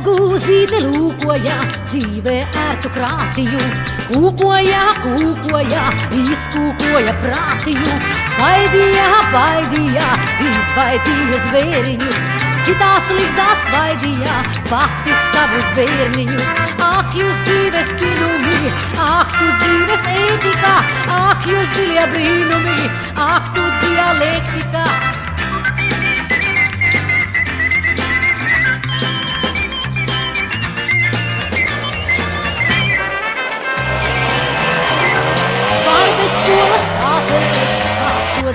Ragūzīte lūkoja dzīvē ērtu krātiņu, kūkoja, kūkoja, izkūkoja prātiņu, baidīja, baidīja, izbaidīja zvēriņus, citās ligzdās svaidīja pati savus bērniņus. Ak, jūs dzīves pilumi, ak, tu dzīves ētika, ak, jūs dziļie brīnumi, ak, tu dialektika.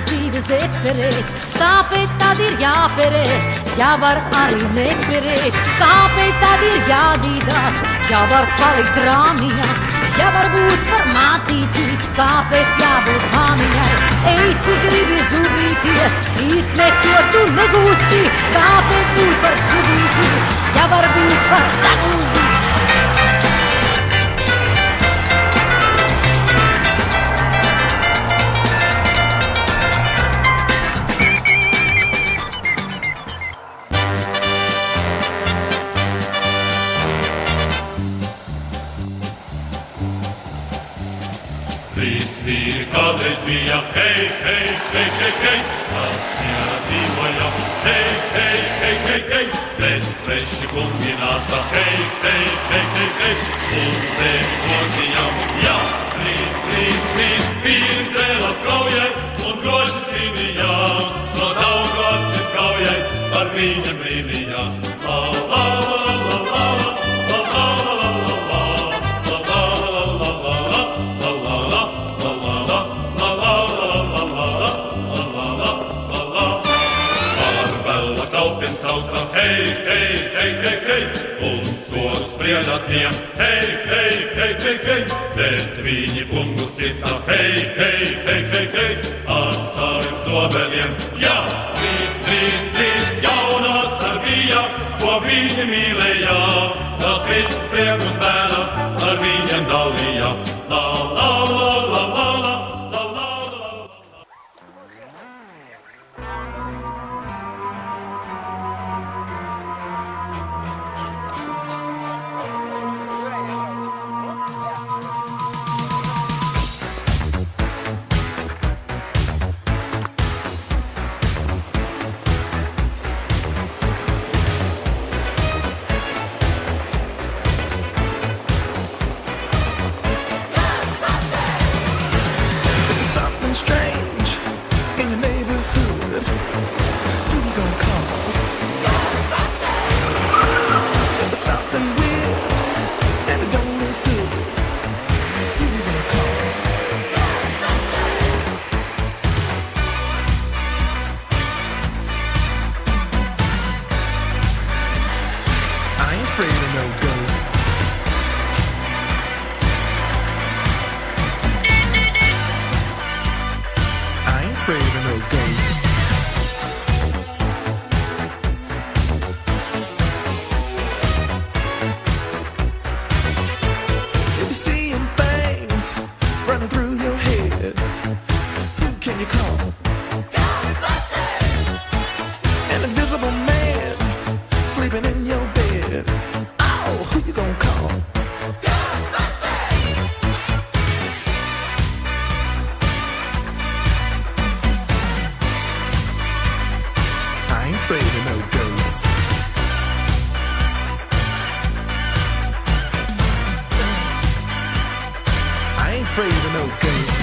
Dzīve zeperēt, kāpēc tad ir jāperēt, ja var arī neperēt, kāpēc tad ir jādīdās, ja var palikt rāmiņā, ja var būt par mātīti, kāpēc jābūt māmiņai. Ej, cik gribi zubrīties, it neko tu negūsi, kāpēc būt par šubīti, ja var būt par sagūzi. Trīs vīri kādreiz bija, hei, hei, hei, hei, hei, tas mierā dzīvoja, hei, hei, hei, hei, hei, bet sveši kungi nāca, hei, hei, hei, hei, hei, un tevi godījām, jā, trīs vīri cēlās kaujai, un groži cīnījās, no Daugavas līdz kaujai, par viņiem brīnījās, la, la, la, la, la, la. Sauca, hei, hei, hei, hei, hei, un soru sprieda tiem, hei, hei, hei, hei, hei, bet viņi kungus cita, hei, hei, hei, hei, hei, ar saviem zobeliem, jā, trīs, jaunās ar bija, ko viņi mīlēja, tas viss priekus bērnas ar viņiem dalīja, la, la, la, la, la, la. Afraid of no ghosts.